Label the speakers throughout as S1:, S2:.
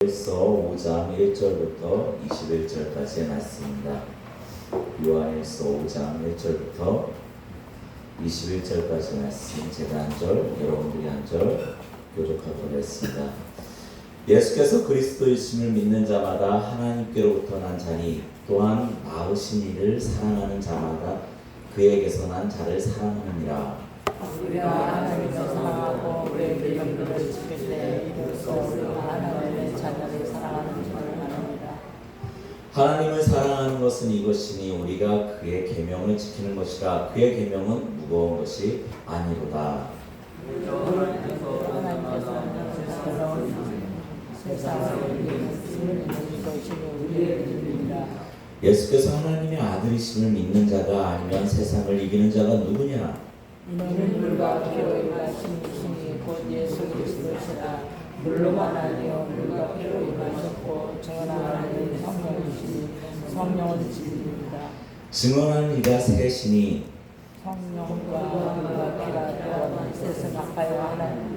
S1: 요한일서 5장 1절부터 21절까지의 말씀입니다. 요한일서 5장 1절부터 21절까지 말씀, 제가 한 절, 여러분들이 한 절 교독하도록 하겠습니다. 예수께서 그리스도이심을 믿는 자마다 하나님께로부터 난 자니 또한 낳으신 이를 사랑하는 자마다 그에게서 난 자를 사랑하느니라.
S2: 우리가 하나님을 사랑하고 우리의 계명들을 지킬 때 이로써 우리가 하나님의 자녀를 사랑하는 줄을 아느니라. 하나님을
S1: 사랑하는 것은 이것이니 우리가 그의 계명을 지키는 것이라. 그의 계명은 무거운 것이 아니로다.
S2: 하나님께서 세상을 이기는 것이니 우리의 믿음이라.
S1: 예수께서 하나님의 아들이심을 믿는 자가 아니면 세상을 이기는 자가 누구냐?
S2: 이는 물과 피로 임하신 이시니 곧 예수 그리스도시라. 물로만 아니요 물과 피로 임하셨고 전하나님 성령이시니 성령은 진리입니다.
S1: 증언한 이가 셋이니
S2: 성령과 물과 피라 또한 셋은 가까이 하나님.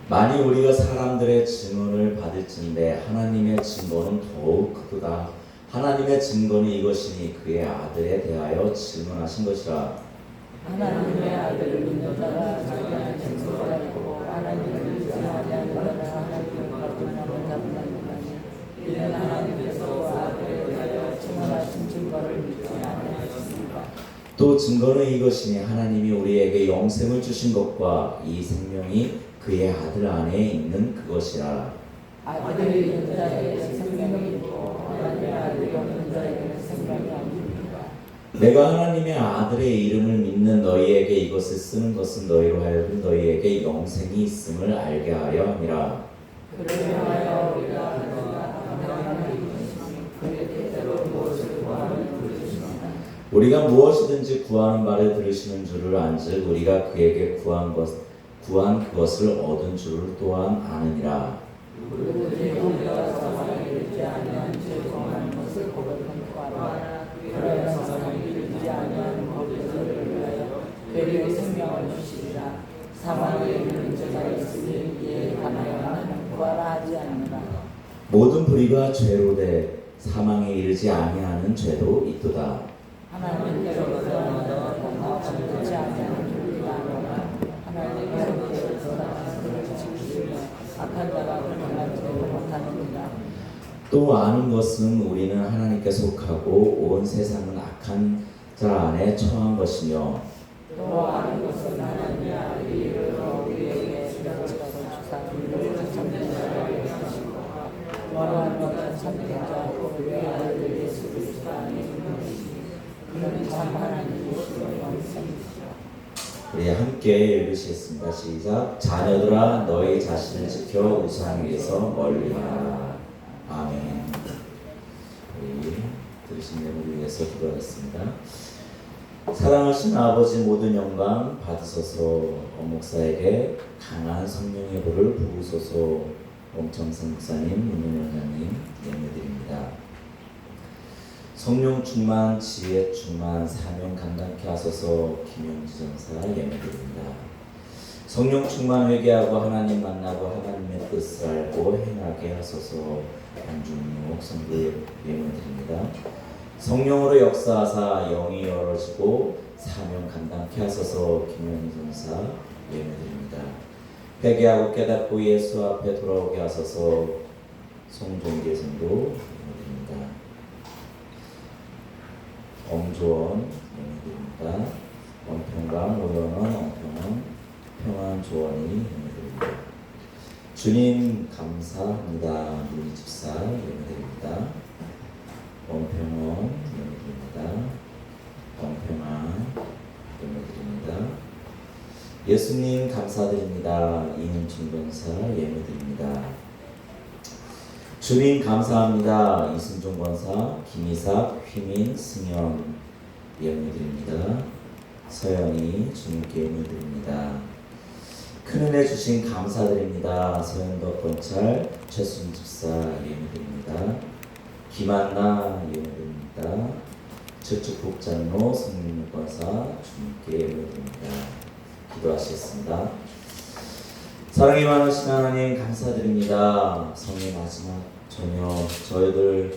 S1: 만일 우리가 사람들의 증언을 받을진대 하나님의 증거는 더욱 크도다. 하나님의 증거는 이것이니 그의 아들에 대하여 증언하신 것이라.
S2: 하나님의 아들을 믿는 자가 자기의 증거를 알고 하나님을 믿지 아니하는 자는 하나님을 거듭나는 자는 아니하니 이는 하나님께서 아들에 대하여 증언하신 증거를 믿지 아니하였습니다.
S1: 또 증거는 이것이니 하나님이 우리에게 영생을 주신 것과 이 생명이 그의 아들 안에 있는 그것이라.
S2: 아들이 있는 자에게 생명이 있고 하나님의 아들이 없는 자에게는 생명이 없습니다.
S1: 내가 하나님의 아들의 이름을 믿는 너희에게 이것을 쓰는 것은 너희로 하여금 너희에게 영생이 있음을 알게 하려 함이라.
S2: 그러하여 우리가 하나님의 그의 뜻대로 무엇을 구하는 것이니라.
S1: 우리가 무엇이든지 구하는 바를 들으시는 줄을 안즉 우리가 그에게 구한 그것을 얻은 줄을 또한 아느니라.
S2: 우리가 사망에 이르지 아니한 죄 정한 것을 고백한 바라. 그러나 사망에 이르지 아니한 법을 위하여 되려 생명을 주시리라. 사망에 이르는 죄가 있으니 이에 관하여 나는 구하라 하지 않느라.
S1: 모든 불의가 죄로 돼 사망에 이르지 아니하는 죄도 있도다.
S2: 하나님께로부터 나는 잠들지 아니하는 죄가 아니라 하나님께로부터 나는 지키시며 악한 자가 그만하지 못하느니라.
S1: 또 아는 것은 우리는 하나님께 속하고 온 세상은 악한 자 안에 처한 것이며
S2: 또 아는 것은 하나님의 아들이 이르러 우리에게 생명을 주사 우리를 참된 자를 하시고 원하는 것은 참된 자고 우리의 아들 예수 그리스도 안에 있는 것이니 그는 참 하나님이시며 영생이시라.
S1: 우리 함께 읽으시겠습니다. 시작. 자녀들아 너희 자신을 지켜 우상에게서 멀리하라. 아멘. 우리 들으신 내용을 위해서 기도하겠습니다. 사랑하신 아버지 모든 영광 받으소서. 목사에게 강한 성령의 불을 부으소서. 엄청성 목사님, 문민원 장님 예배드립니다. 성령 충만, 지혜 충만, 사명 감당케 하소서. 김용지 전사 예배드립니다. 성령 충만 회개하고 하나님 만나고 하나님의 뜻을 알고 행하게 하소서. 안중목 성도 예배드립니다. 성령으로 역사하사 영이 열어지고 사명 감당케 하소서. 김용지 전사 예배드립니다. 회개하고 깨닫고 예수 앞에 돌아오게 하소서. 송종길 성도 예배드립니다. 엄조원 예배드립니다. 원평강 오연원 원평원 평안 조원이 예배드립니다. 주님 감사합니다. 우리 집사 예배드립니다. 원평원 예배드립니다. 원평안 예배드립니다. 예수님 감사드립니다. 이은총 변사 예배드립니다. 주님 감사합니다. 이승종 권사, 김이삭, 휘민, 승현 예배드립니다. 서영이 주님께 예배드립니다. 큰은혜 주신 감사드립니다. 서현덕 권찰, 최순 집사 예배드립니다. 김한나 예배드립니다. 저축복 장로, 성민묵 권사 주님께 예배드립니다. 기도하시겠습니다. 사랑이 많으신 하나님 감사드립니다. 성의 마지막 전혀 저희들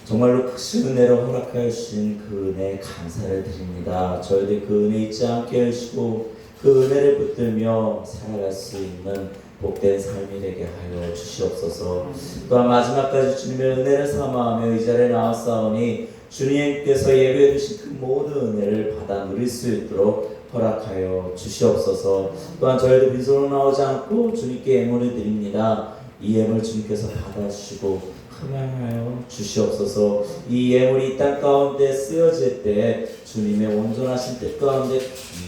S1: 정말로 크신 은혜로 허락하여 주신 그 은혜에 감사를 드립니다. 저희들 그 은혜 잊지 않게 하시고 그 은혜를 붙들며 살아갈 수 있는 복된 삶이 되게 하여 주시옵소서. 또한 마지막까지 주님의 은혜를 사모하며 이 자리에 나왔사오니 주님께서 예배해 주신 그 모든 은혜를 받아 누릴 수 있도록 허락하여 주시옵소서. 또한 저희도 빈손으로 나오지 않고 주님께 예물을 드립니다. 이 예물 주님께서 받아주시고 흠양하여 주시옵소서. 이 예물이 이 땅 가운데 쓰여질 때 주님의 온전하신 뜻 가운데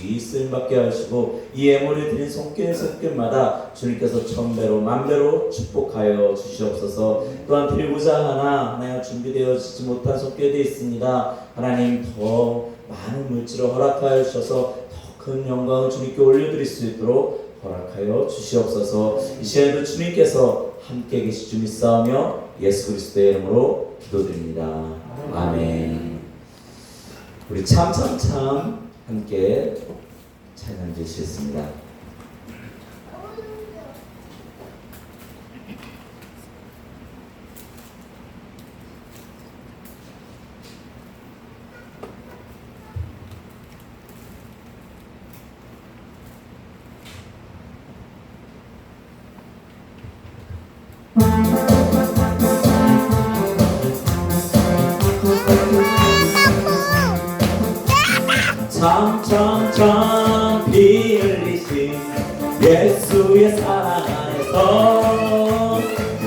S1: 귀히 쓰임받게 하시고 이 예물을 드린 손길마다 주님께서 천배로 만배로 축복하여 주시옵소서. 또한 드리고자 하나 하나님 준비되어지지 못한 손길도 있습니다. 하나님 더 많은 물질을 허락하여 주셔서 더 큰 영광을 주님께 올려드릴 수 있도록 허락하여 주시옵소서. 이 시간에도 주님께서 함께 계시 주 믿사오며 예수 그리스도의 이름으로 기도드립니다. 아멘. 우리 참참참 함께 찬양 주시겠습니다. 참참참 피 흘리신 예수의 사랑 안에서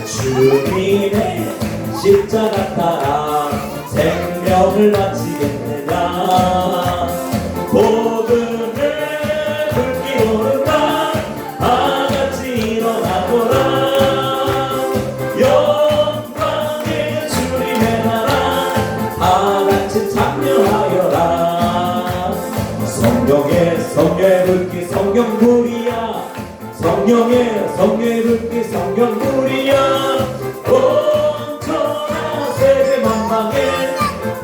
S1: 주님의 십자가 따라 생명을 바치겠느냐. 복음을 불기로는가 다같이 일어나보라. 영광의 주님의 나라 다같이 참여하여라. 성령의 불길 성령불이야. 성령의 불길 성령불이야. 온천하 세계 만방에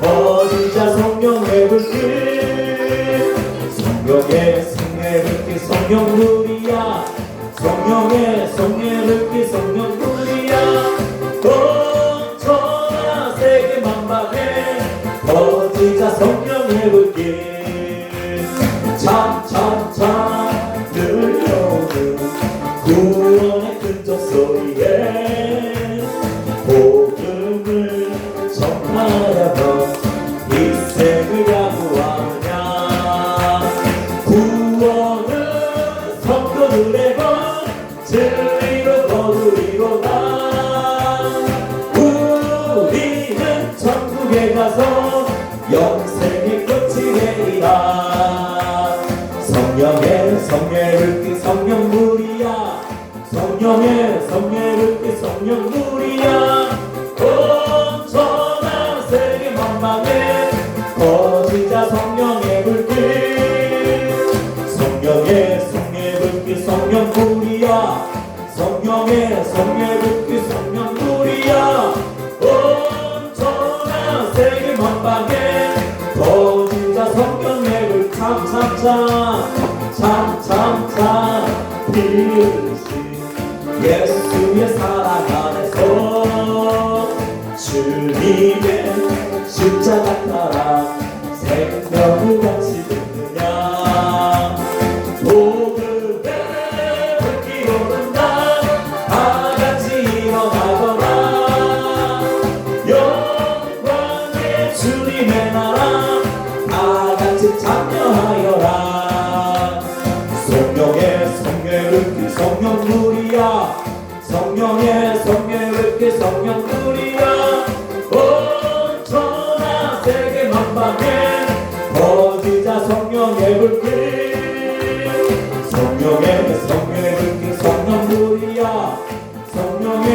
S1: 퍼지자 성령의 불길. 성령의 불길 성령불이야. 성령의 불길 성령불이야. 온천하 세계 만방에 퍼지자 성령의 불길. 참참참 들려오는 구원의 큰 소리에 복음을 전하려면 일생을 야구하느냐. 구원은 성도들의 것 진리로 거두리로다. 우리는 천국에 가서 영생의 끝이 되리라. 성령의 불길 성령불이야. 성령의 불길 성령불이야. 온천하 세계 만방에 퍼지자 성령의 불길. 성령의 불길 성령불이야. 성령의 불길 성령불이야. 온천하 세계 만방에 퍼지자 성령의 불길. 참참참 피 흘리신 예수의 사랑 안에서 주님의 십자가 따라 생명을 바치느냐. 복음의 불기로는 나 다같이 일어나거라. 영광의 주님의 나라 다같이 참여하여라. 성령의 불길 성령불이야. 성령의 불길 성령불이야. 온천하 세계 만방에 퍼지자 성령의 불길. 성령의 불길 성령불이야. 성령의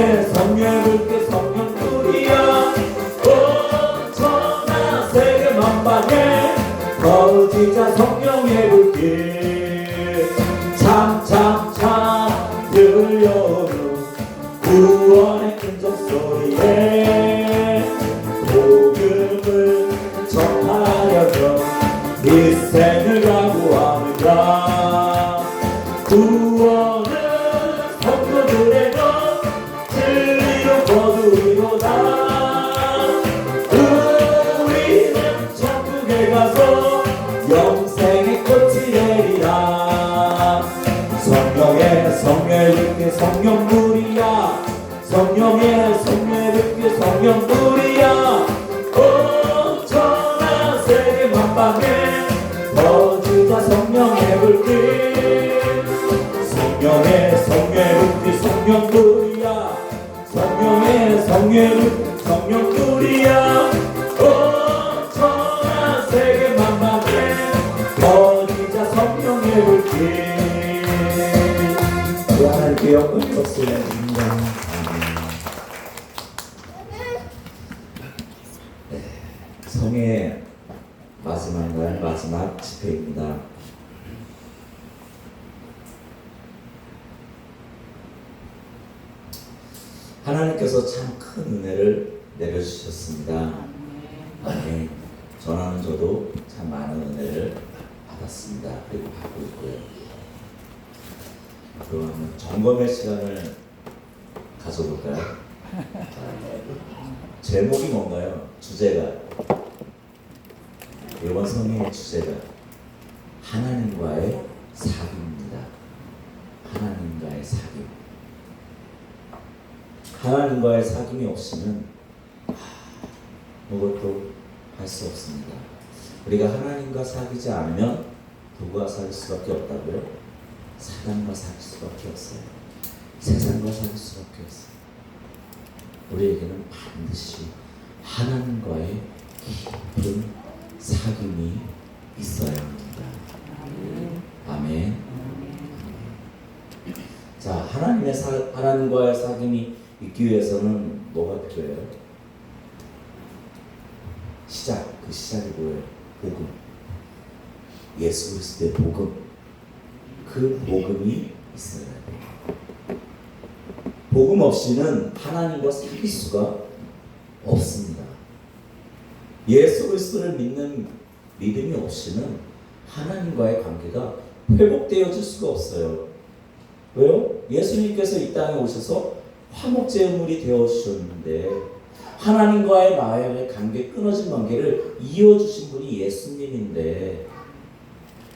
S1: 불길 성령불이야. 온천하 세계 만방에 퍼지자 성령의 불길. 참참참 들려오는 구원의 큰 소리에 복음을 전하려면 일생을 각오하느라. 구원은 성도들의 것 진리로 성령의 성례를 성령들이야 엄청난 세계 만방에 퍼지자 성령의 불길 성령의 성례를 성령들이야 성령의 성례를 성령들이야 엄청난 세계 만방에 퍼지자 성령의 불길 그 하나님께 영광이 없으면 성의 마지막 날 마지막 집회입니다. 하나님께서 참 큰 은혜를 내려주셨습니다. 아멘. 전하는 저도 참 많은 은혜를 받았습니다. 그리고 받고 있고요. 그러면 점검의 시간을 가져볼까요? 제목이 뭔가요? 주제가 이번 성경의 주제가 하나님과의 사귐입니다. 하나님과의 사귐. 하나님과의 사귐이 없이는 아무것도 할 수 없습니다. 우리가 하나님과 사귀지 않으면 누구와 사귈 수밖에 없다고요? 사단과 사귈 수밖에 없어요. 세상과 사귈 수밖에 없어요. 우리에게는 반드시 하나님과의 깊은 사귐이 있어야 합니다. 아멘. 자, 하나님과의 사귐이 있기 위해서는 뭐가 필요해요? 그 시작이 뭐예요? 복음. 예수 그리스도의 복음. 그 복음이 있어야 돼요. 복음 없이는 하나님과 사귈 수가 없습니다. 예수 그리스도를 믿는 믿음이 없이는 하나님과의 관계가 회복되어질 수가 없어요. 왜요? 예수님께서 이 땅에 오셔서 화목제물이 되어주셨는데 하나님과의 나의 관계, 끊어진 관계를 이어주신 분이 예수님인데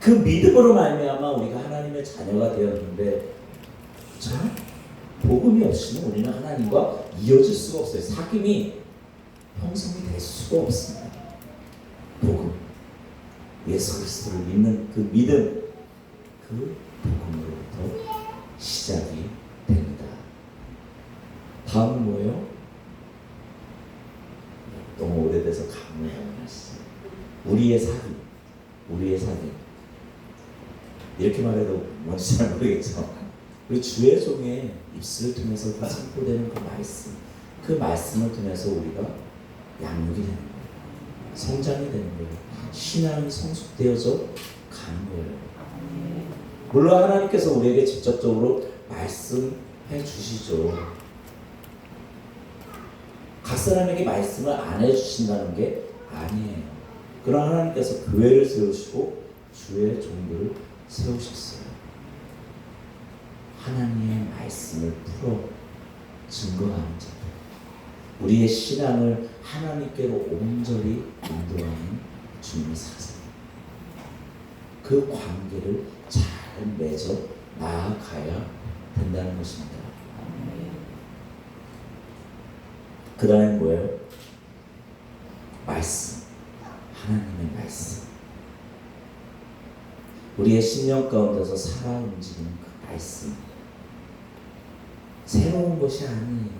S1: 그 믿음으로 말미암아 우리가 하나님의 자녀가 되었는데 자, 복음이 없이는 우리는 하나님과 이어질 수가 없어요. 사귐이 형성이 될 수가 없습니다. 복음, 예수 그리스도를 믿는 그 믿음, 그 복음으로부터 시작이 됩니다. 다음은 뭐예요? 너무 오래돼서 감을 하시죠. 우리의 사귐, 우리의 사귐. 이렇게 말해도 뭔지 잘 모르겠죠. 우리 주의 종의 입술을 통해서 선포되는 그 말씀을 통해서 우리가 양육이 되는 거예요. 성장이 되는 거예요. 신앙이 성숙되어져 가는 거예요. 물론 하나님께서 우리에게 직접적으로 말씀해 주시죠. 각 사람에게 말씀을 안 해주신다는 게 아니에요. 그러나 하나님께서 교회를 세우시고 주의 종들을 세우셨어요. 하나님의 말씀을 풀어 증거하는 자들, 우리의 신앙을 하나님께로 온전히 인도하는 주님의 사상, 그 관계를 잘 맺어 나아가야 된다는 것입니다. 그 다음에 뭐예요? 말씀, 하나님의 말씀. 우리의 심령 가운데서 살아 움직이는 그 말씀. 새로운 것이 아니에요.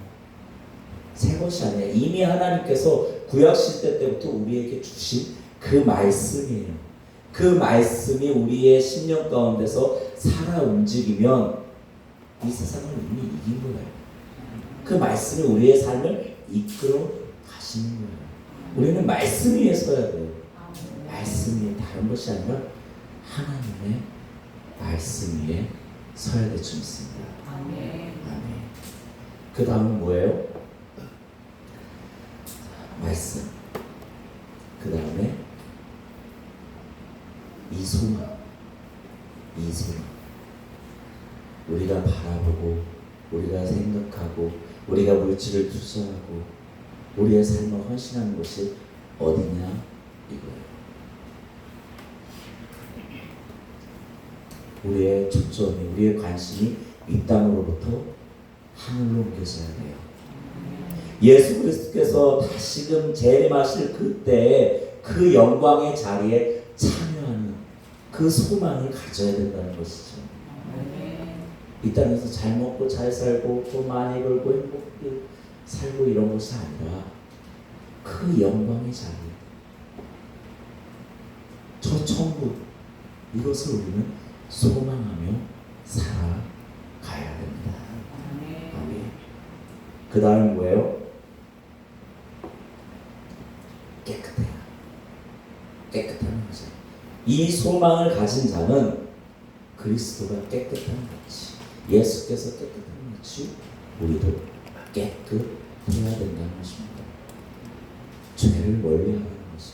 S1: 새 것이 아니에요. 이미 하나님께서 구약시대 때부터 우리에게 주신 그 말씀이에요. 그 말씀이 우리의 심령 가운데서 살아 움직이면 이 세상을 이미 이긴 거예요. 그 말씀이 우리의 삶을 이끌어 가시는 거예요. 우리는 말씀 위에 서야 돼요. 말씀 위에, 다른 것이 아니라 하나님의 말씀 위에 서야 될 줄 믿습니다. 아멘. 그 다음은 뭐예요? 말씀. 그 다음에 이 소망. 우리가 바라보고, 우리가 생각하고, 우리가 물질을 투자하고, 우리의 삶을 헌신하는 것이 어디냐? 이거예요. 우리의 초점이, 우리의 관심이 이 땅으로부터 하늘로 옮겨져야 돼요. 예수 그리스도께서 다시금 재림하실 그때에 그 영광의 자리에 참여하는 그 소망을 가져야 된다는 것이죠. 이 땅에서 잘 먹고 잘 살고 돈 많이 벌고 행복하게 살고 이런 것이 아니라 그 영광의 자리, 저 천국, 이것을 우리는 소망하며 살아가야 됩니다. 아멘. 그 다음 뭐예요? 깨끗해요. 깨끗한 거죠. 이 소망을 가진 자는 그리스도가 깨끗한 같이, 예수께서 깨끗한 같이 우리도 깨끗해야 된다는 것입니다. 죄를 멀리하는 것이,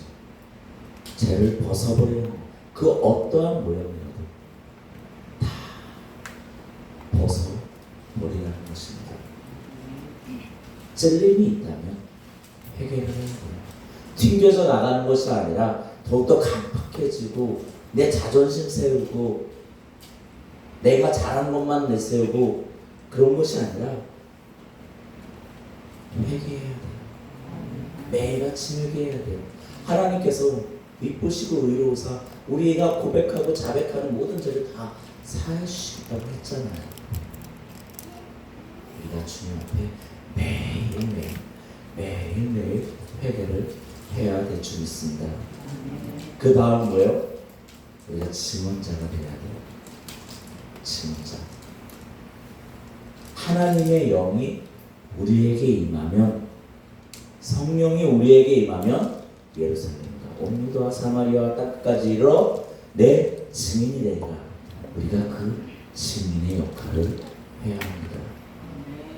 S1: 죄를 벗어버리는 것, 그 어떠한 모양이라도 다 벗어버리라는 것입니다. 찔림이 있다면 해결을 해야 돼요. 튕겨져 나가는 것이 아니라 더욱더 강팍해지고 내 자존심 세우고 내가 잘한 것만 내세우고 그런 것이 아니라 회개해야 돼요. 매일같이 회개해야 돼요. 하나님께서 미쁘시고 의로우사 우리가 고백하고 자백하는 모든 죄를 다 사해 주시겠다고 했잖아요. 우리가 주님 앞에 매일매일 회개를 해야 될 줄 믿습니다. 그 다음 뭐예요? 우리가 증언자가 돼야 돼요. 증언자. 하나님의 영이 우리에게 임하면, 성령이 우리에게 임하면 예루살렘과 온 유다와 사마리아와 땅까지 이르러 내 증인이 되리라. 우리가 그 증인의 역할을 해야 합니다.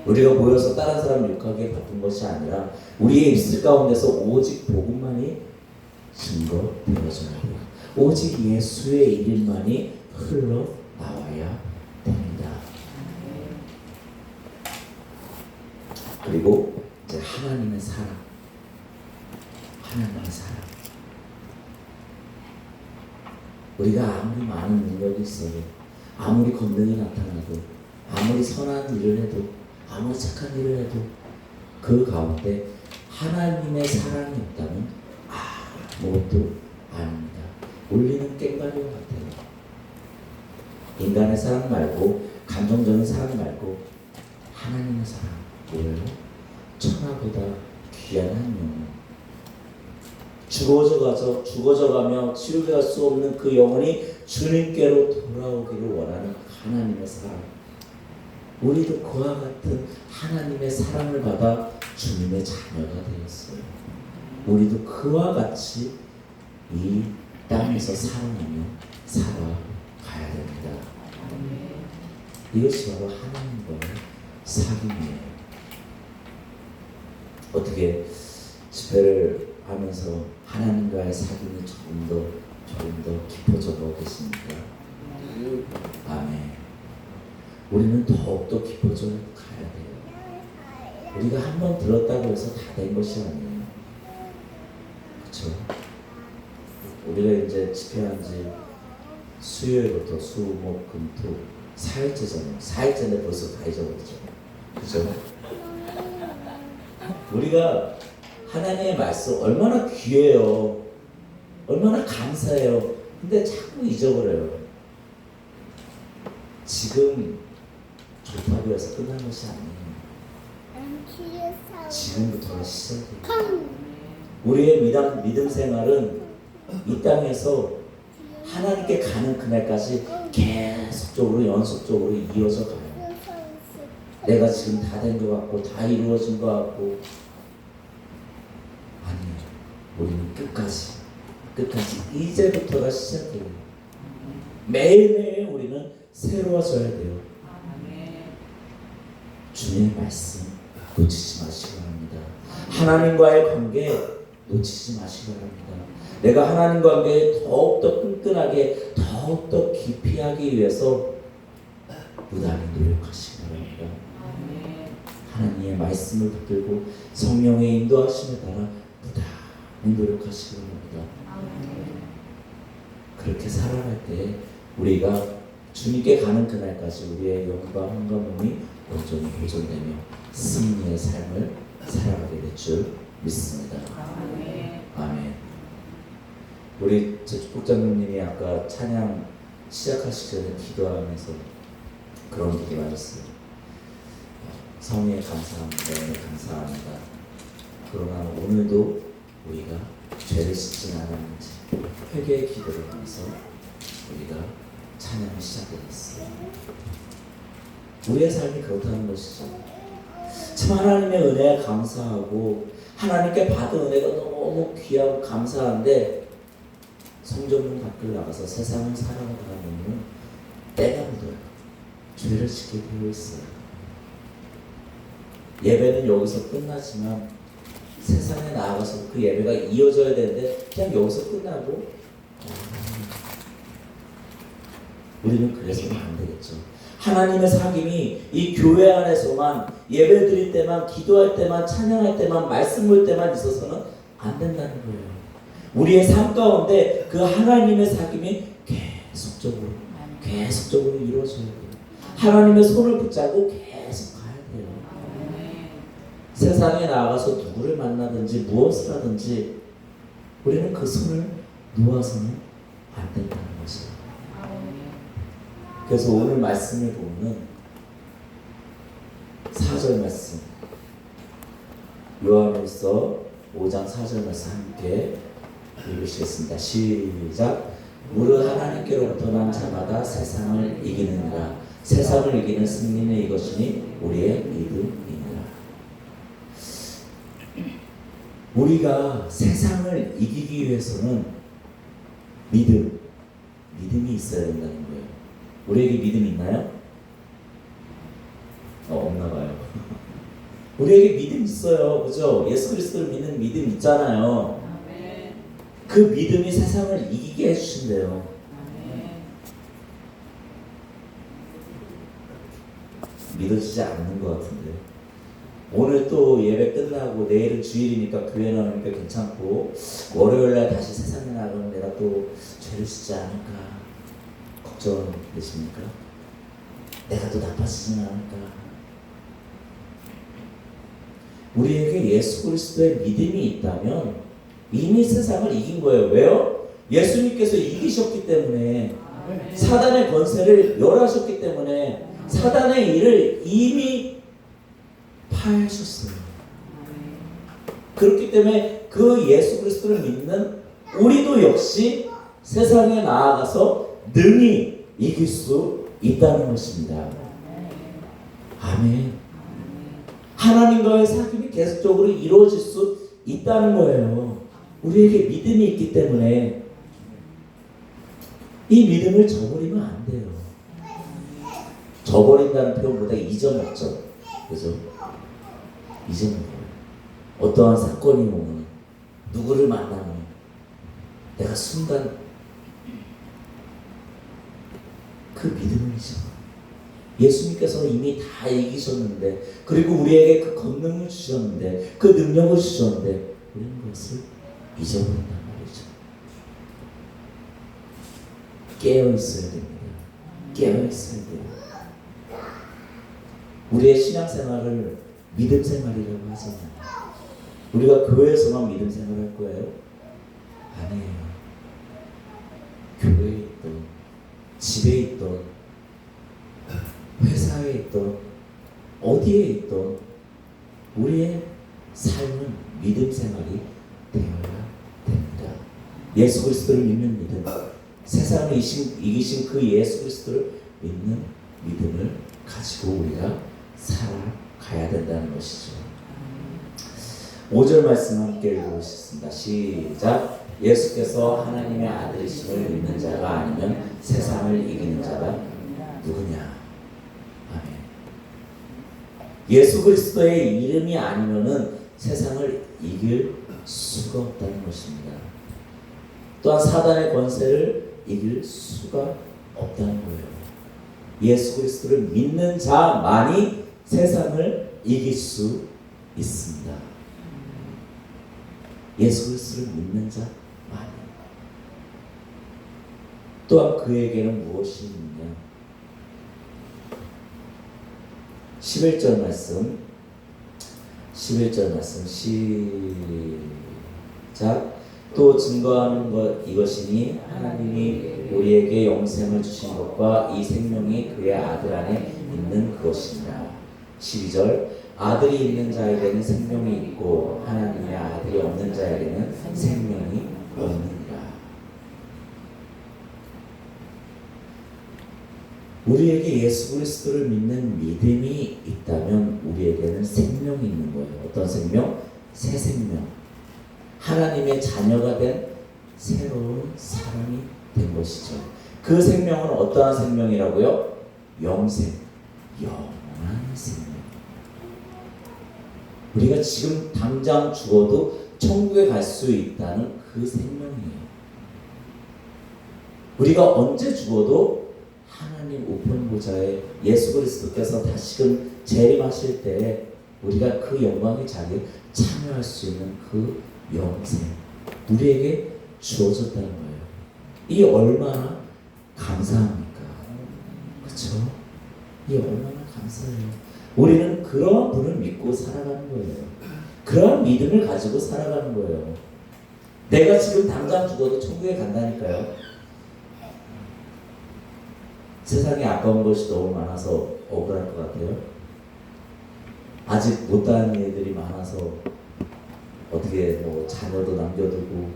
S1: 우리가 모여서 다른 사람 욕하기에 바쁜 것이 아니라 우리의 입술 가운데서 오직 복음만이 증거되어져야 돼요. 오직 예수의 이름만이 흘러나와야 됩니다. 그리고 이제 하나님의 사랑, 하나님의 사랑. 우리가 아무리 많은 능력이 있어도, 아무리 권능이 나타나도, 아무리 선한 일을 해도, 아무리 착한 일을 해도 그 가운데 하나님의 사랑이 없다면 아무것도 아닙니다. 울리는 꽹과리 같아요. 인간의 사랑 말고, 감정적인 사랑 말고 하나님의 사랑, 뭐예요? 천하보다 귀한 한 영혼, 죽어져가며 치유할 수 없는 그 영혼이 주님께로 돌아오기를 원하는 하나님의 사랑. 우리도 그와 같은 하나님의 사랑을 받아 주님의 자녀가 되었어요. 우리도 그와 같이 이 땅에서 살아가며 살아가야 됩니다. 이것이 바로 하나님과의 사귐이에요. 어떻게 집회를 하면서 하나님과의 사귐이 조금 더 깊어져 가고 계십니까? 아멘. 우리는 더욱더 깊어져 가야 돼요. 우리가 한번 들었다고 해서 다 된 것이 아니에요. 그렇죠? 우리가 이제 집회한 지 수요일부터 수, 목, 금, 토 4일째잖아요. 4일째인데 벌써 다 잊어버리죠. 그죠? 우리가 하나님의 말씀 얼마나 귀해요. 얼마나 감사해요. 근데 자꾸 잊어버려요. 지금 좋다고 해서 끝난 것이 아니에요. 지금부터가 시작이에요. 우리의 믿음 생활은 이 땅에서 하나님께 가는 그날까지 계속적으로 연속적으로 이어져 가요. 내가 지금 다 된 것 같고 다 이루어진 것 같고, 아니에요. 우리는 끝까지 이제부터가 시작이에요. 매일매일 우리는 새로워져야 돼요. 주님의 말씀 놓치지 마시기 바랍니다. 하나님과의 관계 놓치지 마시기 바랍니다. 내가 하나님과 관계에 더욱더 끈끈하게, 더욱더 깊이 하기 위해서 부단히 노력하시기 바랍니다. 하나님의 말씀을 붙들고 성령의 인도하심에 따라 부단히 노력하시기 바랍니다. 그렇게 살아갈 때 우리가 주님께 가는 그날까지 우리의 영과 몸과 몸이 온전히 보존되며 승리의 삶을 살아갈 될 줄 믿습니다.
S2: 아멘.
S1: 아멘. 우리 목장님이 아까 찬양 시작하시기 전에 기도하면서 그런 기도하셨어요. 성령에 감사합니다. 네, 감사합니다. 그러나 오늘도 우리가 죄를 짓지 않았는지 회개의 기도를 하면서 우리가 찬양을 시작했어요. 우리의 삶이 그렇다는 것이죠. 참 하나님의 은혜에 감사하고 하나님께 받은 은혜가 너무 귀하고 감사한데 성전문 밖을 나가서 세상을 살아가다 보면 때가 묻어요. 죄를 짓게 되어 있어요. 예배는 여기서 끝나지만 세상에 나아가서 그 예배가 이어져야 되는데 그냥 여기서 끝나고 우리는 그래서는 안 되겠죠. 하나님의 사귐이 이 교회 안에서만 예배 드릴 때만 기도할 때만 찬양할 때만 말씀 볼 때만 있어서는 안 된다는 거예요. 우리의 삶 가운데 그 하나님의 사귐이 계속적으로 이루어져야 돼요. 하나님의 손을 붙잡고 계속 가야 돼요. 세상에 나아가서 누구를 만나든지 무엇을 하든지 우리는 그 손을 놓아서는 안 된다는 것이에요. 그래서 오늘 말씀을 보면 4절 말씀 요한일서 5장 4절 말씀 함께 읽으시겠습니다. 시작. 무릇 하나님께로부터 난 자마다 세상을 이기느니라. 세상을 이기는 승리는 이것이니 우리의 믿음이니라. 우리가 세상을 이기기 위해서는 믿음이 있어야 된다는 거예요. 우리에게 믿음 있나요? 없나 봐요. 우리에게 믿음 있어요. 그죠? 예수 그리스도를 믿는 믿음 있잖아요. 그 믿음이 세상을 이기게 해주신대요. 믿어지지 않는 것 같은데 오늘 또 예배 끝나고 내일은 주일이니까 교회 나오니까 괜찮고 월요일날 다시 세상에 나가면 내가 또 죄를 짓지 않을까 걱정되십니까? 내가 또 나빠지진 않을까? 우리에게 예수 그리스도의 믿음이 있다면 이미 세상을 이긴 거예요. 왜요? 예수님께서 이기셨기 때문에 사단의 권세를 멸하셨기 때문에 사단의 일을 이미 파하셨어요. 그렇기 때문에 그 예수 그리스도를 믿는 우리도 역시 세상에 나아가서 능히 이길 수 있다는 것입니다. 아멘. 하나님과의 사귐이 계속적으로 이루어질 수 있다는 거예요. 우리에게 믿음이 있기 때문에 이 믿음을 저버리면 안 돼요. 저버린다는 표현보다 잊어먹죠. 그죠? 잊어먹어요. 어떠한 사건이 오면 누구를 만나면 내가 순간 그 믿음을 잊어버려요. 예수님께서는 이미 다 이기셨는데 그리고 우리에게 그 권능을 주셨는데 그 능력을 주셨는데 우리는 그것을 잊어버린단 말이죠. 깨어있어야 됩니다. 깨어있어야 돼요. 우리의 신앙생활을 믿음 생활이라고 하잖아요. 우리가 교회에서만 믿음 생활할 거예요? 아니에요. 교회에 있던 집에 있던 회사에 있던 어디에 있던 우리의 삶은 믿음 생활이 되어야 됩니다. 예수 그리스도를 믿는 믿음, 세상을 이기신 그 예수 그리스도를 믿는 믿음을 가지고 우리가 살아가야 된다는 것이죠. 5절 말씀 함께 읽어보겠습니다. 시작. 예수께서 하나님의 아들이심을 믿는 자가 아니면 세상을 이기는 자가 누구냐? 아멘. 예수 그리스도의 이름이 아니면은 세상을 이길 수가 없다는 것입니다. 또한 사단의 권세를 이길 수가 없다는 거예요. 예수 그리스도를 믿는 자만이 세상을 이길 수 있습니다. 예수 그리스도를 믿는 자만이. 또한 그에게는 무엇이 있느냐? 11절 말씀 11절 말씀 시작. 또 증거하는 것 이것이니 하나님이 우리에게 영생을 주신 것과 이 생명이 그의 아들 안에 있는 그것이니라. 12절. 아들이 있는 자에게는 생명이 있고 하나님의 아들이 없는 자에게는 생명이 없느니라. 우리에게 예수 그리스도를 믿는 믿음이 있다면 우리에게는 생명이 있는 거예요. 어떤 생명? 새 생명. 하나님의 자녀가 된 새로운 사람이 된 것이죠. 그 생명은 어떠한 생명이라고요? 영생, 영원한 생명. 우리가 지금 당장 죽어도 천국에 갈 수 있다는 그 생명이에요. 우리가 언제 죽어도 하나님 우편 보좌에 예수 그리스도께서 다시금 재림하실 때에 우리가 그 영광의 자리에 참여할 수 있는 그 영생, 우리에게 주어졌다는 거예요. 이 얼마나 감사합니까? 그렇죠? 이 얼마나 감사해요. 우리는 그러한 분을 믿고 살아가는 거예요. 그러한 믿음을 가지고 살아가는 거예요. 내가 지금 당장 죽어도 천국에 간다니까요. 세상에 아까운 것이 너무 많아서 억울할 것 같아요. 아직 못다한 일들이 많아서 어떻게 뭐 자녀도 남겨두고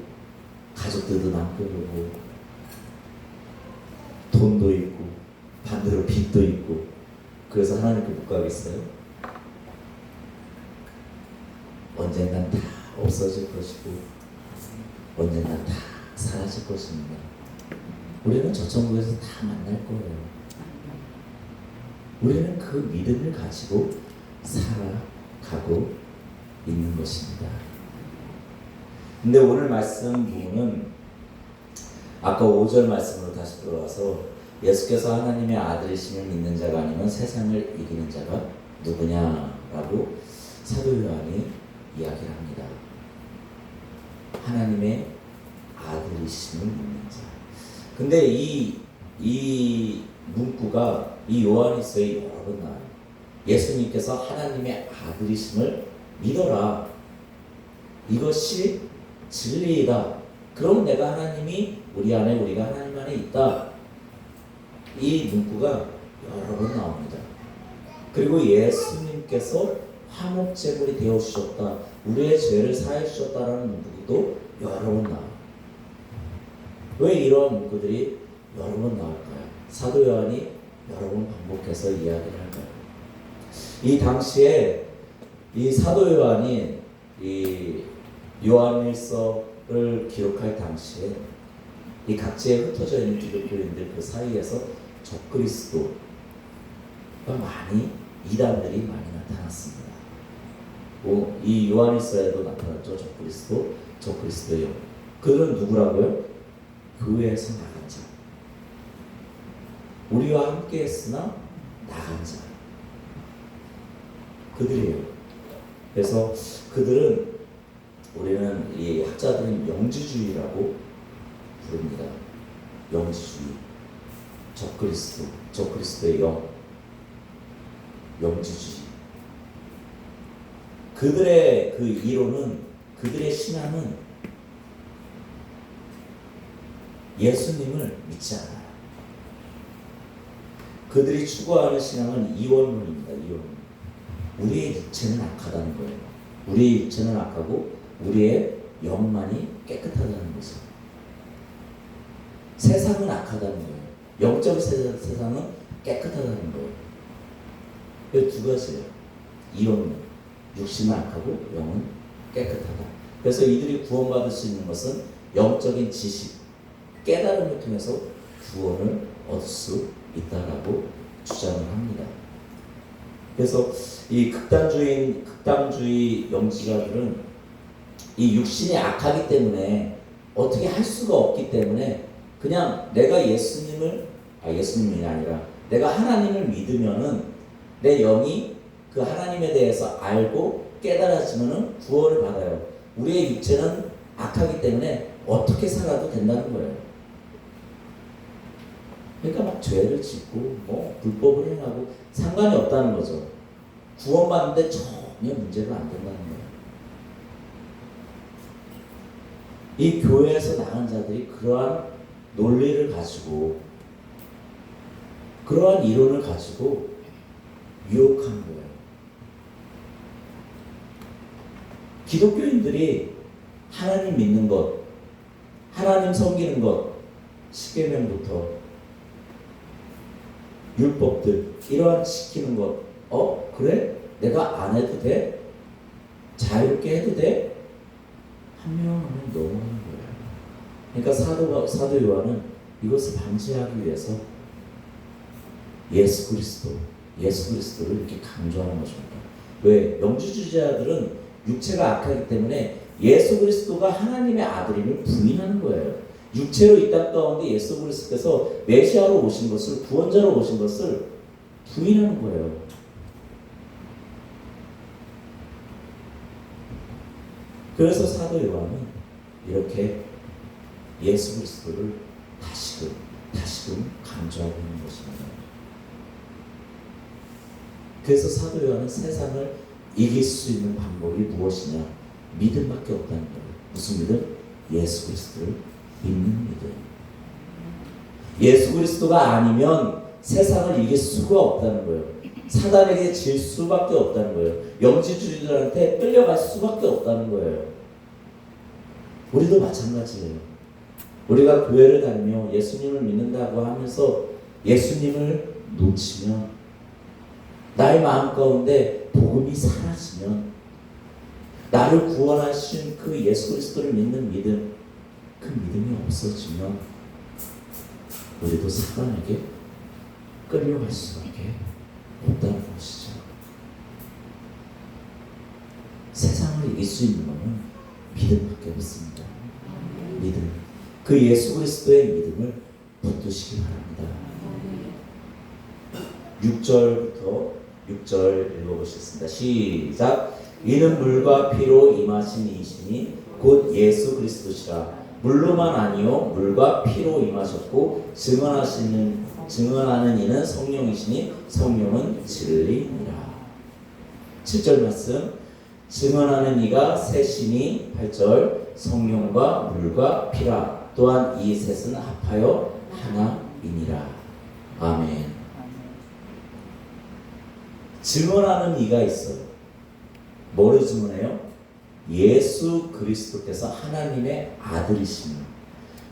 S1: 가족들도 남겨두고 돈도 있고 반대로 빚도 있고 그래서 하나님께 못 가겠어요? 언젠간 다 없어질 것이고 언젠간 다 사라질 것입니다. 우리는 저 천국에서 다 만날 거예요. 우리는 그 믿음을 가지고 살아가고 있는 것입니다. 근데 오늘 말씀 부분은 아까 5절 말씀으로 다시 돌아와서 예수께서 하나님의 아들이심을 믿는 자가 아니면 세상을 이기는 자가 누구냐라고 사도 요한이 이야기를 합니다. 하나님의 아들이심을 믿는 자. 근데 이 문구가 이 요한일서에 여러 번 나와요. 예수님께서 하나님의 아들이심을 믿어라. 이것이 진리이다. 그럼 내가 하나님이 우리 안에 우리가 하나님 안에 있다. 이 문구가 여러 번 나옵니다. 그리고 예수님께서 화목제물이 되어주셨다. 우리의 죄를 사해 주셨다라는 문구도 여러 번 나와요. 왜 이런 문구들이 여러 번 나올까요? 사도 요한이 여러 번 반복해서 이야기를 할까요? 이 당시에 이 사도 요한이 이 요한일서를 기록할 당시에 이 각지에 흩어져 있는 기독교인들 그 사이에서 적그리스도가 이단들이 많이 나타났습니다. 이 요한일서에도 나타났죠. 적그리스도요. 그들은 누구라고요? 교회에서 나간 자. 우리와 함께 했으나 나간 자. 그들이에요. 그래서 그들은 우리는 이 학자들은 영지주의라고 부릅니다. 영지주의. 적그리스도의 영지주의. 그들의 그 이론은, 그들의 신앙은 예수님을 믿지 않아요. 그들이 추구하는 신앙은 이원론입니다. 이원론. 우리의 육체는 악하다는 거예요. 우리의 육체는 악하고 우리의 영만이 깨끗하다는 거죠. 세상은 악하다는 거예요. 영적 세상은 깨끗하다는 거예요. 이 두 가지예요. 이원론. 육신은 악하고 영은 깨끗하다. 그래서 이들이 구원받을 수 있는 것은 영적인 지식, 깨달음을 통해서 구원을 얻을 수 있다라고 주장을 합니다. 그래서 이 극단주의 영지자들은 이 육신이 악하기 때문에 어떻게 할 수가 없기 때문에 그냥 내가 예수님이 아니라 내가 하나님을 믿으면은 내 영이 그 하나님에 대해서 알고 깨달아지면은 구원을 받아요. 우리의 육체는 악하기 때문에 어떻게 살아도 된다는 거예요. 그러니까 막 죄를 짓고 뭐 불법을 행하고 상관이 없다는 거죠. 구원받는데 전혀 문제가 안 된다는 거예요. 이 교회에서 나간 자들이 그러한 논리를 가지고 그러한 이론을 가지고 유혹한 거예요. 기독교인들이 하나님 믿는 것, 하나님 섬기는 것, 십계명부터 율법들 이러한 지키는 것, 그래? 내가 안 해도 돼? 자유롭게 해도 돼? 한 명은 넘어가는 거예요. 그러니까 사도 요한은 이것을 방지하기 위해서 예수 그리스도를 이렇게 강조하는 것입니다. 왜? 영주주의자들은 육체가 악하기 때문에 예수 그리스도가 하나님의 아들임을 부인하는 거예요. 육체로 이 땅 가운데 예수 그리스도께서 메시아로 오신 것을, 구원자로 오신 것을 부인하는 거예요. 그래서 사도 요한은 이렇게 예수 그리스도를 다시금 강조하고 있는 것입니다. 그래서 사도 요한은 세상을 이길 수 있는 방법이 무엇이냐? 믿음밖에 없다는 거예요. 무슨 믿음? 예수 그리스도를 믿는 믿음. 예수 그리스도가 아니면 세상을 이길 수가 없다는 거예요. 사단에게 질 수밖에 없다는 거예요. 영지주의들한테 끌려갈 수밖에 없다는 거예요. 우리도 마찬가지예요. 우리가 교회를 다니며 예수님을 믿는다고 하면서 예수님을 놓치면, 나의 마음 가운데 복음이 사라지면, 나를 구원하신 그 예수 그리스도를 믿는 믿음, 그 믿음이 없어지면 우리도 사단에게 끌려갈 수밖에 없다는 것이죠. 세상을 이길 수 있는 것은 믿음밖에 없습니다. 믿음. 그 예수 그리스도의 믿음을 붙드시기 바랍니다. 6절부터 6절 읽어보시겠습니다. 시작. 이는 물과 피로 임하신 이시니 곧 예수 그리스도시라. 물로만 아니요 물과 피로 임하셨고 증언하는 이는 성령이시니 성령은 진리니라. 7절 말씀. 증언하는 이가 셋이니 8절 성령과 물과 피라. 또한 이 셋은 합하여 하나이니라. 아멘. 증언하는 이가 있어요. 뭐를 증언해요? 예수 그리스도께서 하나님의 아들이시며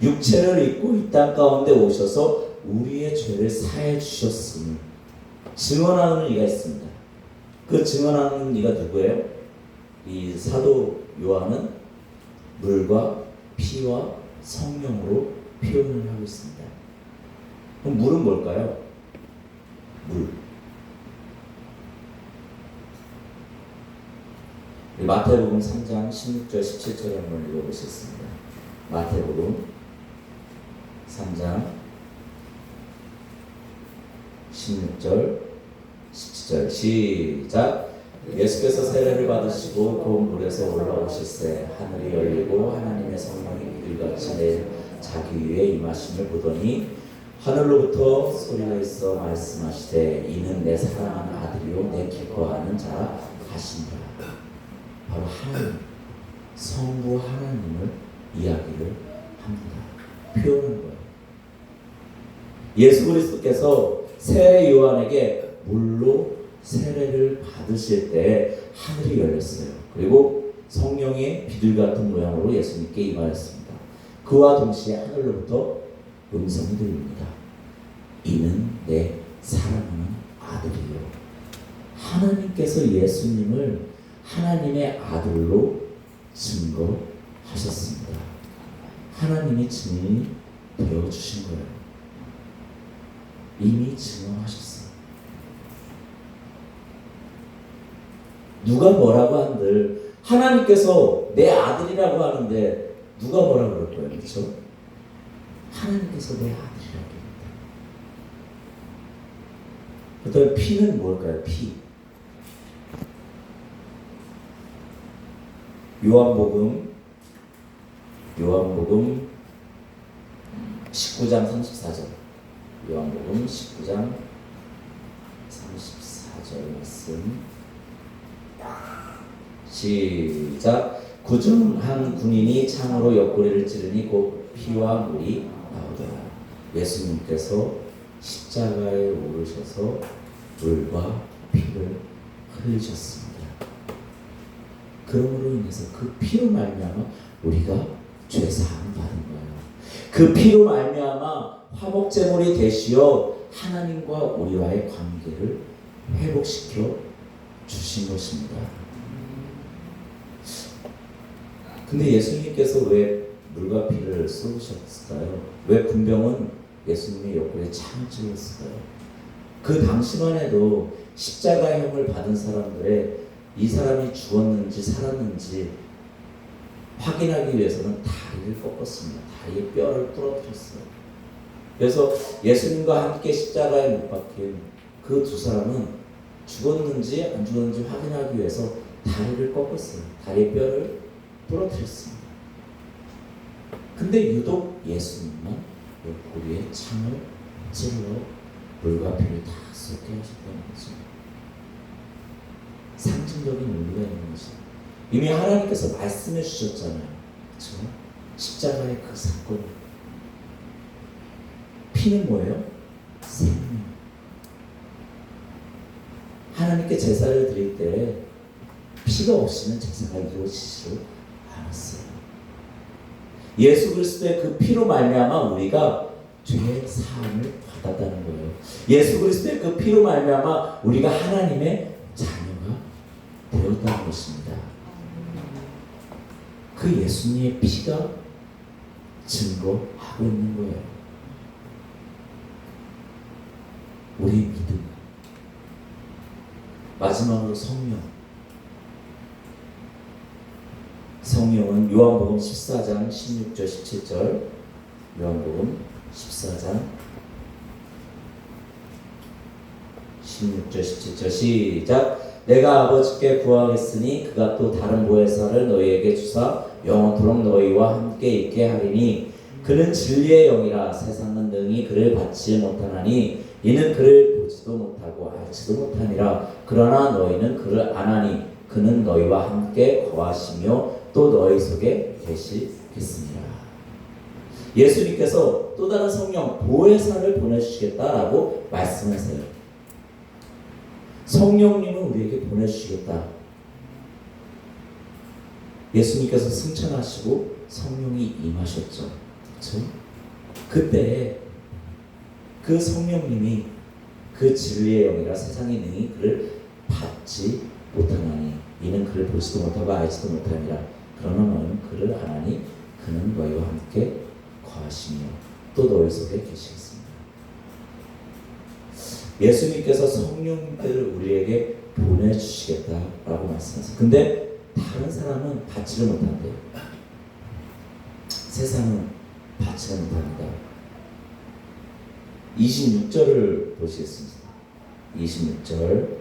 S1: 육체를 입고 이 땅 가운데 오셔서 우리의 죄를 사해 주셨음을 증언하는 이가 있습니다. 그 증언하는 이가 누구예요? 이 사도 요한은 물과 피와 성령으로 표현을 하고 있습니다. 그럼 물은 뭘까요? 물. 마태복음 3장 16절 17절을 한번 읽어보시겠습니다. 마태복음 3장 16절 17절 시작. 예수께서 세례를 받으시고 곧 물에서 올라오실새 하늘이 열리고 하나님의 성령이 비둘기같이 내려 자기 위에 임하심을 보더니 하늘로부터 소리가 있어 말씀하시되 이는 내 사랑하는 아들이요 내 기뻐하는 자라 하시니라. 바로 하나님, 성부 하나님을 이야기를 합니다. 표현한 거예요. 예수 그리스도께서 세례 요한에게 물로 세례를 받으실 때 하늘이 열렸어요. 그리고 성령의 비둘기 같은 모양으로 예수님께 임하였습니다. 그와 동시에 하늘로부터 음성이 들립니다. 이는 내 사랑하는 아들이요. 하나님께서 예수님을 하나님의 아들로 증거하셨습니다. 하나님이 증인이 되어주신 거예요. 이미 증언하셨어요. 누가 뭐라고 한들 하나님께서 내 아들이라고 하는데 누가 뭐라고 그럴 거예요? 그렇죠? 하나님께서 내 아들이라고 합니다. 그 다음에 피는 뭘까요? 피. 요한복음 19장 34절. 요한복음 19장 34절 말씀 시작. 구중한 군인이 창으로 옆구리를 찌르니 곧 피와 물이 나오더라. 예수님께서 십자가에 오르셔서 물과 피를 흘리셨습니다. 그러므로 인해서 그 피로 말미암아 우리가 죄 사함을 받은 거예요. 그 피로 말미암아 화목 제물이 되시어 하나님과 우리와의 관계를 회복시켜 주신 것입니다. 근데 예수님께서 왜 물과 피를 쏟으셨을까요? 왜 군병은 예수님의 옆구리에 창을 찔렀을까요? 그 당시만 해도 십자가형을 받은 사람들의 이 사람이 죽었는지 살았는지 확인하기 위해서는 다리를 꺾었습니다. 다리의 뼈를 부러뜨렸어요. 그래서 예수님과 함께 십자가에 못 박힌 그 두 사람은 죽었는지 안 죽었는지 확인하기 위해서 다리를 꺾었어요. 다리의 뼈를 부러뜨렸습니다. 근데 유독 예수님만 옆구리에 창을 찔러 물과 피를 다 쏟게 하셨다는 거죠. 상징적인 의미가 있는 거죠. 이미 하나님께서 말씀해 주셨잖아요. 그렇죠? 십자가의 그 사건. 피는 뭐예요? 생명. 하나님께 제사를 드릴 때 피가 없이는 제사가 이루어지지를 않았어요. 예수 그리스도의 그 피로 말미암아 우리가 죄 사함을 받았다는 거예요. 예수 그리스도의 그 피로 말미암아 우리가 하나님의 자녀가 되었다는 것입니다. 그 예수님의 피가 증거하고 있는 거예요. 우리의 믿음. 마지막으로 성령. 성령은 요한복음 14장 16절 17절, 요한복음 14장 16절 17절 시작. 내가 아버지께 구하겠으니 그가 또 다른 보혜사를 너희에게 주사 영원토록 너희와 함께 있게 하리니 그는 진리의 영이라 세상은 능히 그를 받지 못하나니 이는 그를 보지도 못하고 알지도 못하니라. 그러나 너희는 그를 아나니 그는 너희와 함께 거하시며 또 너희 속에 계시겠습니다. 예수님께서 또 다른 성령 보혜사를 보내주시겠다라고 말씀하세요. 성령님은 우리에게 보내주시겠다. 예수님께서 승천하시고 성령이 임하셨죠. 그렇죠? 그때 그 성령님이 그 진리의 영이라 세상이 능히 그를 받지 못하나니 이는 그를 보지도 못하고 알지도 못하니라. 그러나 너는 그를 아나니 그는 너희와 함께 거하시며 또 너희 속에 계시겠습니다. 예수님께서 성령님들을 우리에게 보내주시겠다라고 말씀하세요. 근데 다른 사람은 받지를 못한대요. 세상은 받지를 못합니다. 26절을 보시겠습니다. 26절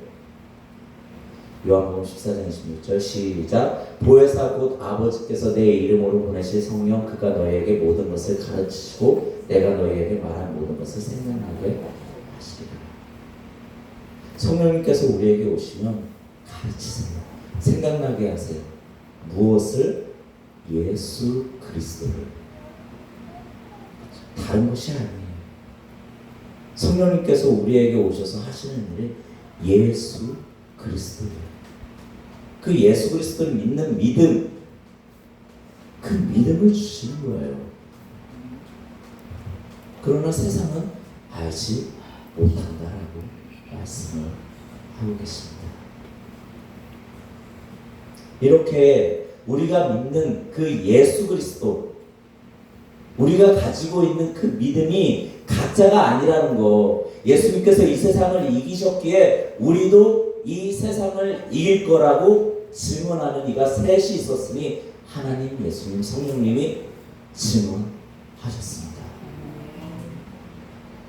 S1: 요한복음 14장 26절 시작. 보혜사 곧 아버지께서 내 이름으로 보내실 성령 그가 너희에게 모든 것을 가르치시고 내가 너희에게 말한 모든 것을 생각나게 하시리라. 성령님께서 우리에게 오시면 가르치세요. 생각나게 하세요. 무엇을? 예수 그리스도를. 다른 것이 아니에요. 성령님께서 우리에게 오셔서 하시는 일이 예수 그리스도예요. 그 예수 그리스도를 믿는 믿음, 그 믿음을 주시는 거예요. 그러나 세상은 알지 못한다라고 말씀을 하고 계십니다. 이렇게 우리가 믿는 그 예수 그리스도, 우리가 가지고 있는 그 믿음이 가짜가 아니라는 거, 예수님께서 이 세상을 이기셨기에 우리도 이 세상을 이길 거라고 증언하는 이가 셋이 있었으니 하나님, 예수님, 성령님이 증언하셨습니다.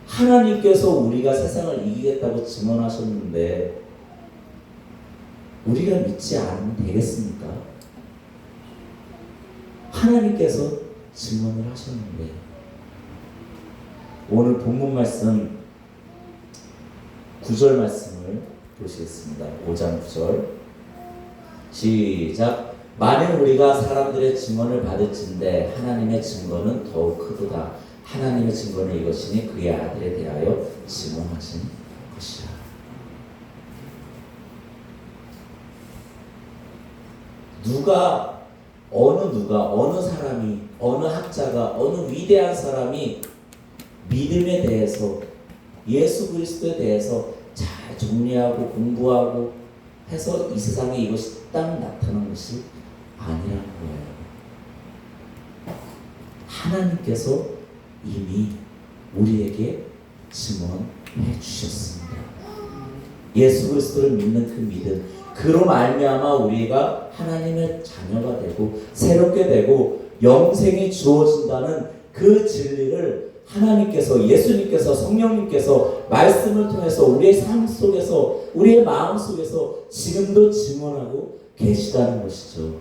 S1: 하나님께서 우리가 세상을 이기겠다고 증언하셨는데 우리가 믿지 않으면 되겠습니까? 하나님께서 증언을 하셨는데 오늘 본문 말씀 9절 말씀을 보시겠습니다. 5장 9절 시작. 만일 우리가 사람들의 증언을 받을진대 하나님의 증거는 더욱 크도다. 하나님의 증거는 이것이니 그의 아들에 대하여 증언하신 것이라. 어느 사람이, 어느 학자가, 어느 위대한 사람이 믿음에 대해서, 예수 그리스도에 대해서 잘 정리하고 공부하고 해서 이 세상에 이것이 딱 나타난 것이 아니라는 거예요. 하나님께서 이미 우리에게 증언해 주셨습니다. 예수 그리스도를 믿는 그 믿음, 그로 말미암아 우리가 하나님의 자녀가 되고 새롭게 되고 영생이 주어진다는 그 진리를 하나님께서, 예수님께서, 성령님께서 말씀을 통해서 우리의 삶 속에서, 우리의 마음 속에서 지금도 증언하고 계시다는 것이죠.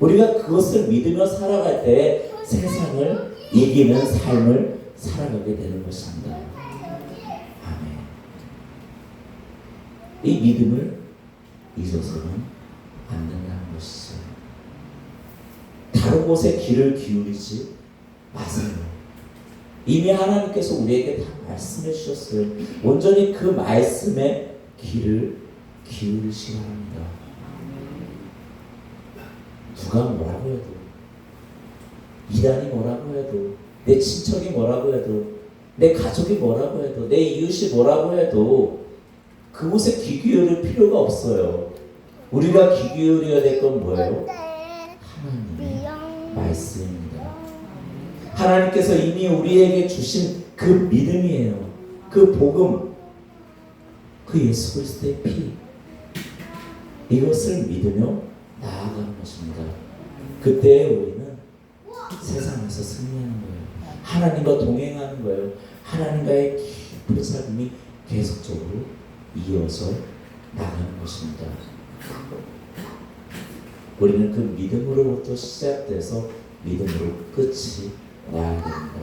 S1: 우리가 그것을 믿으며 살아갈 때 세상을 이기는 삶을 살아가게 되는 것입니다. 아멘. 이 믿음을 잊어서는 안 된다는 것이죠. 다른 곳에 귀를 기울이지 마세요. 이미 하나님께서 우리에게 다 말씀해 주셨어요. 온전히 그 말씀에 귀를 기울이시기 바랍니다. 누가 뭐라고 해도, 이단이 뭐라고 해도, 내 친척이 뭐라고 해도, 내 가족이 뭐라고 해도, 내 이웃이 뭐라고 해도 그곳에 귀 기울일 필요가 없어요. 우리가 귀 기울여야 될 건 뭐예요? 하나님의 말씀입니다. 하나님께서 이미 우리에게 주신 그 믿음이에요. 그 복음, 그 예수 그리스도의 피, 이것을 믿으며 나아가는 것입니다. 그때 우리는 세상에서 승리하는 거예요. 하나님과 동행하는 거예요. 하나님과의 깊은 삶이 계속적으로 이어서 나가는 것입니다. 우리는 그 믿음으로부터 시작돼서 믿음으로 끝이 나야 됩니다.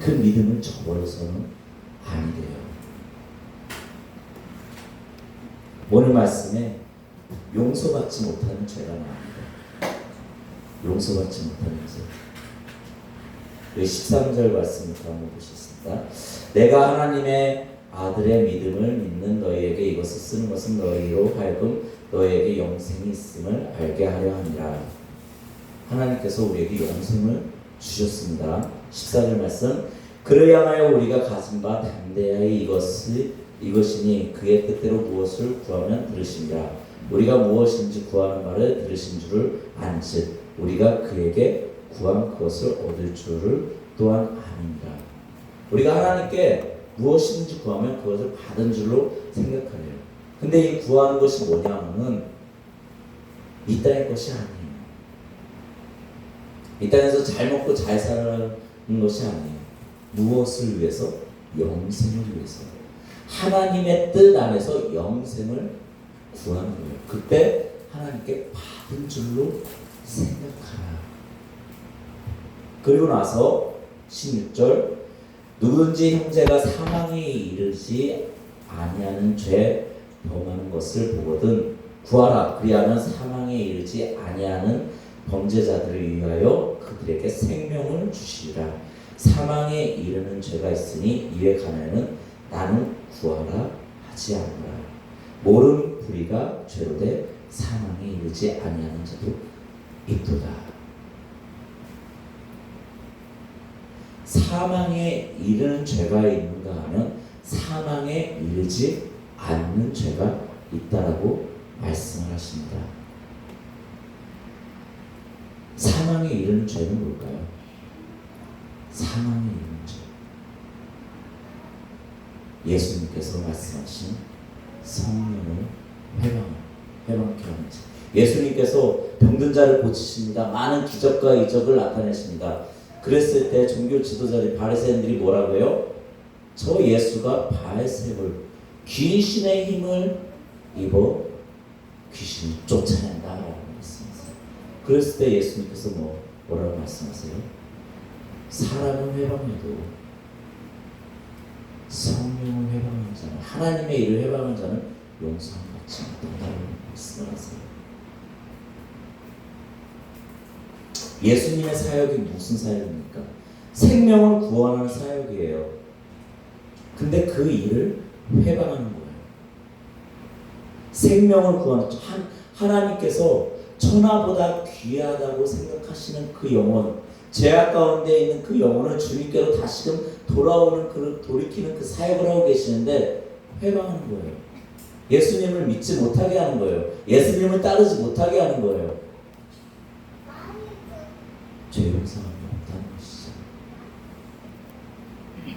S1: 그 믿음을 저버려서는 안 돼요. 오늘 말씀에 용서받지 못하는 죄가 나옵니다. 용서받지 못하는 죄. 13절 말씀부터 한번 보시겠습니다. 내가 하나님의 아들의 믿음을 믿는 너희에게 이것을 쓰는 것은 너희로 하여금 너희에게 영생이 있음을 알게 하려 함이라. 하나님께서 우리에게 영생을 주셨습니다. 14절 말씀. 그를 향하여 우리가 가진 바 담대하여 이것이니 그의 뜻대로 무엇을 구하면 들으시리라. 우리가 무엇인지 구하는 말을 들으신 줄을 안즉 우리가 그에게 구한 그것을 얻을 줄을 또한 아닙니다. 우리가 하나님께 무엇인지 구하면 그것을 받은 줄로 생각하래요. 근데 이 구하는 것이 뭐냐면은 이 땅의 것이 아니에요. 이 땅에서 잘 먹고 잘 사는 것이 아니에요. 무엇을 위해서? 영생을 위해서. 하나님의 뜻 안에서 영생을 구하는 거예요. 그때 하나님께 받은 줄로 생각하라. 그리고 나서 16절. 누구든지 형제가 사망에 이르지 아니하는 죄 범하는 것을 보거든 구하라. 그리하면 사망에 이르지 아니하는 범죄자들을 위하여 그들에게 생명을 주시리라. 사망에 이르는 죄가 있으니 이에 관하여는 나는 구하라 하지 않노라. 모르는 불의가 죄로 돼 사망에 이르지 아니하는 자도 있도다. 사망에 이르는 죄가 있는가 하면 사망에 이르지 않는 죄가 있다라고 말씀을 하십니다. 사망에 이르는 죄는 뭘까요? 사망에 이르는 죄. 예수님께서 말씀하신 성령을 회방케 하는 죄. 예수님께서 병든 자를 고치십니다. 많은 기적과 이적을 나타내십니다. 그랬을 때 종교 지도자들 바리새인들이 뭐라고 해요? 저 예수가 바알세불 귀신의 힘을 입어 귀신을 쫓아낸다라고 말씀하세요. 그랬을 때 예수님께서 뭐라고 말씀하세요? 사람은 회방해도 성령을 회방하는 자는, 하나님의 일을 회방하는 자는 용서받지 못한다고 말씀을 하세요. 예수님의 사역이 무슨 사역입니까? 생명을 구원하는 사역이에요. 근데 그 일을 회방하는 거예요. 생명을 구하는 하나님께서 천하보다 귀하다고 생각하시는 그 영혼, 죄악 가운데 있는 그 영혼을 주님께로 다시금 돌아오는 돌이키는 그 사역을 하고 계시는데 회방하는 거예요. 예수님을 믿지 못하게 하는 거예요. 예수님을 따르지 못하게 하는 거예요. 죄 용서함이 없다는 것이죠.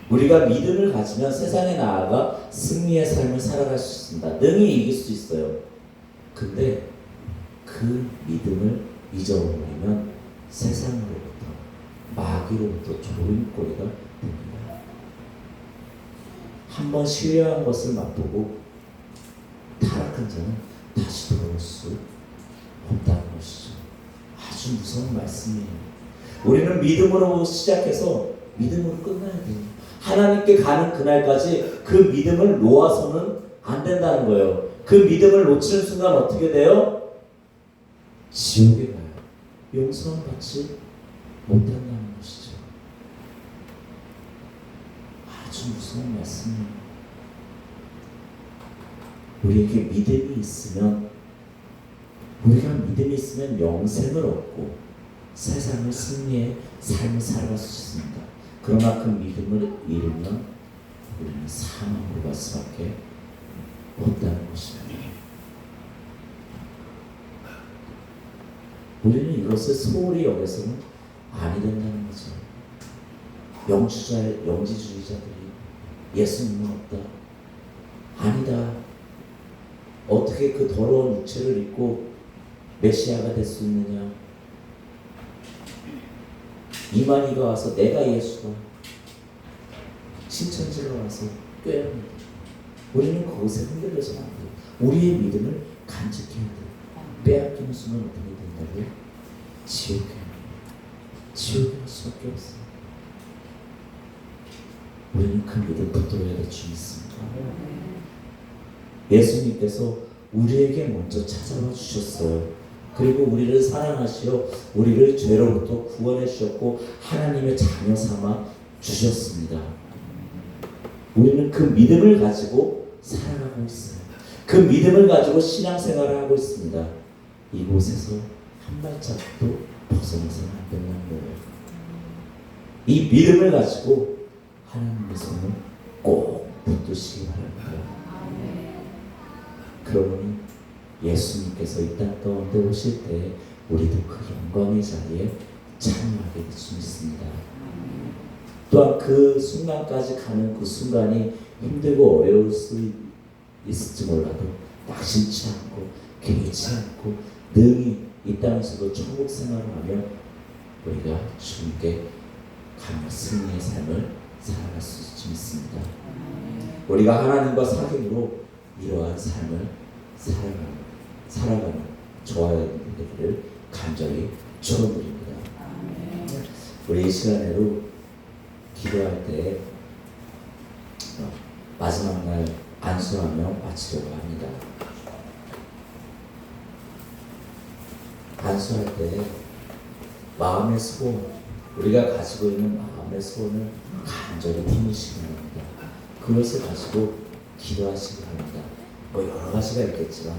S1: 우리가 믿음을 가지면 세상에 나아가 승리의 삶을 살아갈 수 있습니다. 능히 이길 수 있어요. 근데 그 믿음을 잊어버리면 세상으로부터 마귀로부터 조림거리가 됩니다. 한번 신뢰한 것을 맛보고 타락한 자는 다시 돌아올 수 없다는 것이죠. 아주 무서운 말씀이에요. 우리는 믿음으로 시작해서 믿음으로 끝나야 돼요. 하나님께 가는 그날까지 그 믿음을 놓아서는 안 된다는 거예요. 그 믿음을 놓치는 순간 어떻게 돼요? 지옥에 가요. 용서는 받지 못한다는 것이죠. 아주 무서운 말씀이에요. 우리에게 믿음이 있으면, 우리가 믿음이 있으면 영생을 얻고 세상을 승리의 삶을 살아갈 수 있습니다. 그러나 그 믿음을 잃으면 우리는 사망으로 갈 수밖에 없다는 것입니다. 우리는 이것을 소홀히 여겨서는 아니 된다는 거죠. 영지주의자들이 예수님은 없다, 아니다, 어떻게 그 더러운 육체를 입고 메시아가 될 수 있느냐, 이만희가 와서 내가 예수가, 신천지가 와서 꾀합니다. 우리는 거기서 흔들려서는 안 돼요. 우리의 믿음을 간직해야 돼요. 빼앗기는 순간 어떻게 된다고요? 지옥에 갈 수밖에 없어요. 우리는 그 믿음 붙들어야 될 줄 믿습니다. 예수님께서 우리에게 먼저 찾아와 주셨어요. 그리고 우리를 사랑하시어 우리를 죄로부터 구원해 주셨고 하나님의 자녀 삼아 주셨습니다. 우리는 그 믿음을 가지고 살아가고 있어요. 그 믿음을 가지고 신앙생활을 하고 있습니다. 이곳에서 한 발짝도 벗어나서는 안 된다는 거예요. 이 믿음을 가지고 하나님의 손을 꼭 붙드시기 바랍니다. 그러니 예수님께서 이 땅 가운데 오실 때 우리도 그 영광의 자리에 참여하게 될 수 있습니다. 또한 그 순간까지 가는 그 순간이 힘들고 어려울 수 있을지 몰라도 낙심치 않고 개의치 않고 능히 이 땅에서도 천국 생활을 하며 우리가 주님께 가는 승리의 삶을 살아갈 수 있습니다. 우리가 하나님과 사귐으로 이러한 삶을 살아가는 저와 여러분들을 간절히 축원드립니다. 우리 이 시간에도 기도할 때 마지막 날 안수하며 마치려고 합니다. 안수할 때 마음의 소원, 우리가 가지고 있는 마음의 소원을 간절히 품으시기 바랍니다. 그것을 가지고 기도하시기 바랍니다. 뭐 여러 가지가 있겠지만